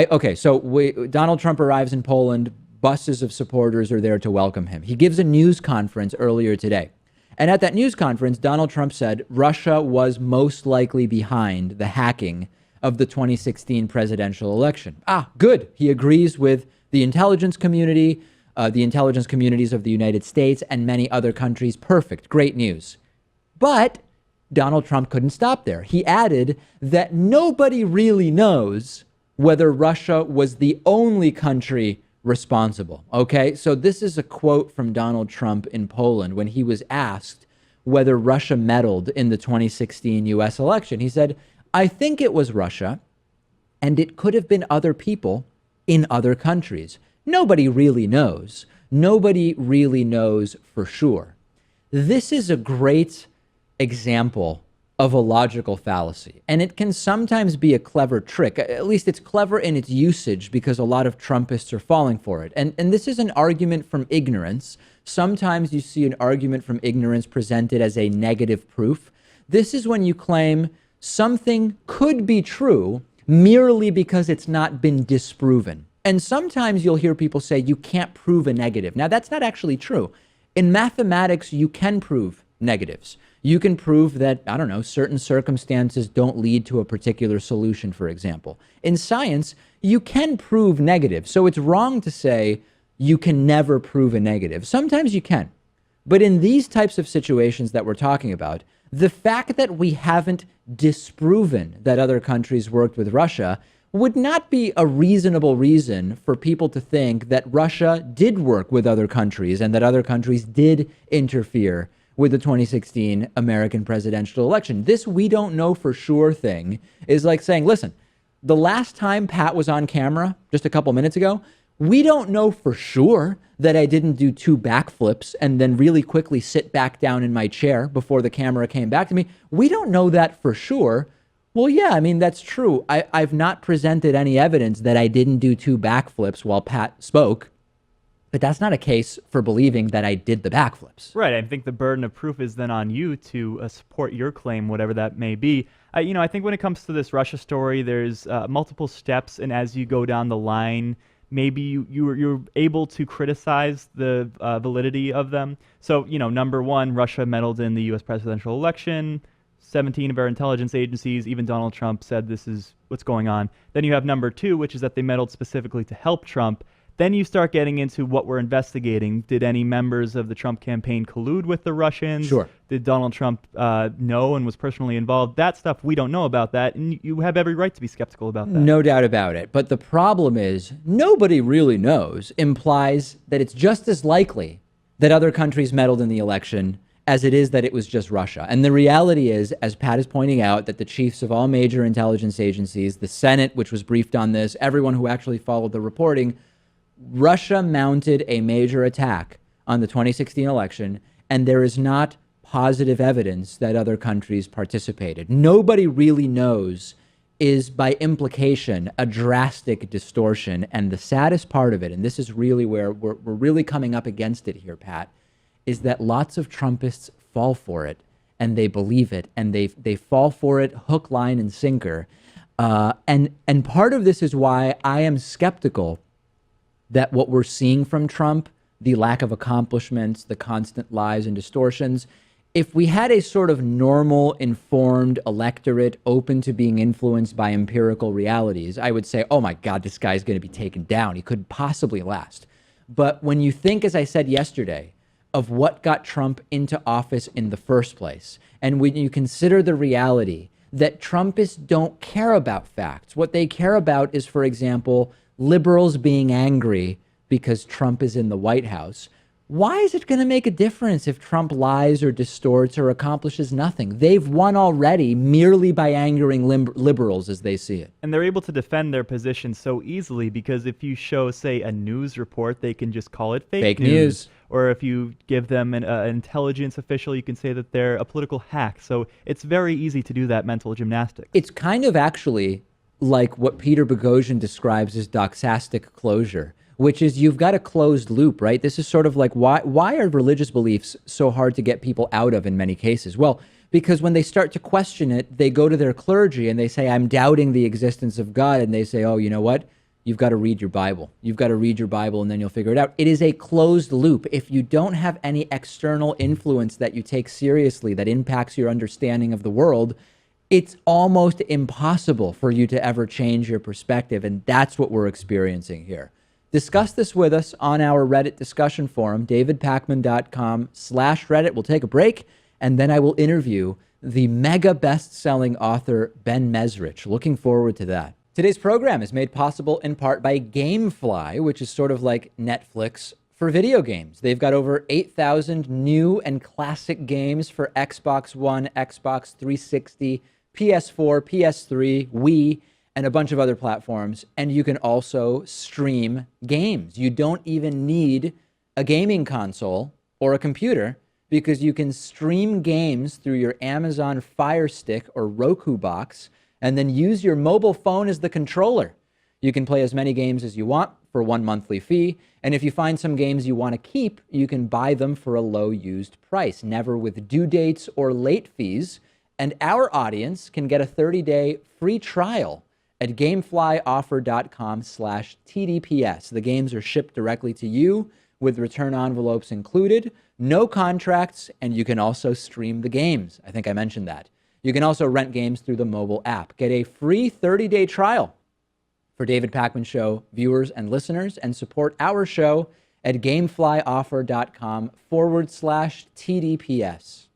Donald Trump arrives in Poland. Buses of supporters are there to welcome him. He gives a news conference earlier today. And at that news conference, Donald Trump said Russia was most likely behind the hacking of the 2016 presidential election. Good. He agrees with the intelligence community, the intelligence communities of the United States and many other countries. Perfect. Great news. But Donald Trump couldn't stop there. He added that nobody really knows whether Russia was the only country responsible. Okay, so this is a quote from Donald Trump in Poland when he was asked whether Russia meddled in the 2016 U.S. election. He said, "I think it was Russia, and it could have been other people in other countries. Nobody really knows. Nobody really knows for sure." This is a great example of a logical fallacy. And it can sometimes be a clever trick. At least it's clever in its usage because a lot of Trumpists are falling for it. And this is an argument from ignorance. Sometimes you see an argument from ignorance presented as a negative proof. This is when you claim something could be true merely because it's not been disproven. And sometimes you'll hear people say you can't prove a negative. Now, that's not actually true. In mathematics, you can prove negatives. You can prove that, I don't know, certain circumstances don't lead to a particular solution, for example. In science, you can prove negatives. So it's wrong to say you can never prove a negative. Sometimes you can. But in these types of situations that we're talking about, the fact that we haven't disproven that other countries worked with Russia would not be a reasonable reason for people to think that Russia did work with other countries and that other countries did interfere with the 2016 American presidential election. This "we don't know for sure" thing is like saying, listen, the last time Pat was on camera just a couple minutes ago, we don't know for sure that I didn't do 2 backflips and then really quickly sit back down in my chair before the camera came back to me. We don't know that for sure. Well, yeah, I mean, that's true. I've not presented any evidence that I didn't do 2 backflips while Pat spoke. But that's not a case for believing that I did the backflips. Right. I think the burden of proof is then on you to support your claim, whatever that may be. I think when it comes to this Russia story, there's multiple steps. And as you go down the line, maybe you're able to criticize the validity of them. So, number one, Russia meddled in the U.S. presidential election. 17 of our intelligence agencies, even Donald Trump, said this is what's going on. Then you have number 2, which is that they meddled specifically to help Trump. Then you start getting into what we're investigating. Did any members of the Trump campaign collude with the Russians? Sure. Did Donald Trump know and was personally involved? That stuff, we don't know about that. And you have every right to be skeptical about that. No doubt about it. But the problem is nobody really knows implies that it's just as likely that other countries meddled in the election as it is that it was just Russia. And the reality is, as Pat is pointing out, that the chiefs of all major intelligence agencies, the Senate, which was briefed on this, everyone who actually followed the reporting, Russia mounted a major attack on the 2016 election, and there is not positive evidence that other countries participated. Nobody really knows is, by implication, a drastic distortion. And the saddest part of it, and this is really where we're really coming up against it here, Pat, is that lots of Trumpists fall for it, and they believe it, and they fall for it hook, line, and sinker. And part of this is why I am skeptical that what we're seeing from Trump, the lack of accomplishments, the constant lies and distortions, if we had a sort of normal, informed electorate open to being influenced by empirical realities, I would say, oh my God, this guy's going to be taken down. He couldn't possibly last. But when you think, as I said yesterday, of what got Trump into office in the first place, and when you consider the reality that Trumpists don't care about facts, what they care about is, for example, liberals being angry because Trump is in the White House. Why is it going to make a difference if Trump lies or distorts or accomplishes nothing? They've won already merely by angering liberals as they see it. And they're able to defend their position so easily because if you show, say, a news report, they can just call it fake news. Or if you give them an intelligence official, you can say that they're a political hack. So it's very easy to do that mental gymnastics. It's kind of actually like what Peter Boghossian describes as doxastic closure, which is you've got a closed loop, right? This is sort of like, why are religious beliefs so hard to get people out of in many cases? Well, because when they start to question it, they go to their clergy and they say, I'm doubting the existence of God. And they say, oh, you know what? you've got to read your Bible. You've got to read your Bible and then you'll figure it out. It is a closed loop. If you don't have any external influence that you take seriously that impacts your understanding of the world, it's almost impossible for you to ever change your perspective. And that's what we're experiencing here. Discuss this with us on our Reddit discussion forum, davidpakman.com/Reddit. We'll take a break, and then I will interview the mega best-selling author, Ben Mesrich. Looking forward to that. Today's program is made possible in part by Gamefly, which is sort of like Netflix for video games. They've got over 8,000 new and classic games for Xbox One, Xbox 360, PS4, PS3, Wii, and a bunch of other platforms. And you can also stream games. You don't even need a gaming console or a computer because you can stream games through your Amazon Fire Stick or Roku box and then use your mobile phone as the controller. You can play as many games as you want for one monthly fee. And if you find some games you want to keep, you can buy them for a low used price, never with due dates or late fees. And our audience can get a 30-day free trial at gameflyoffer.com/TDPS. The games are shipped directly to you with return envelopes included, no contracts, and you can also stream the games. I think I mentioned that. You can also rent games through the mobile app. Get a free 30-day trial for David Pakman Show viewers and listeners and support our show at gameflyoffer.com/TDPS.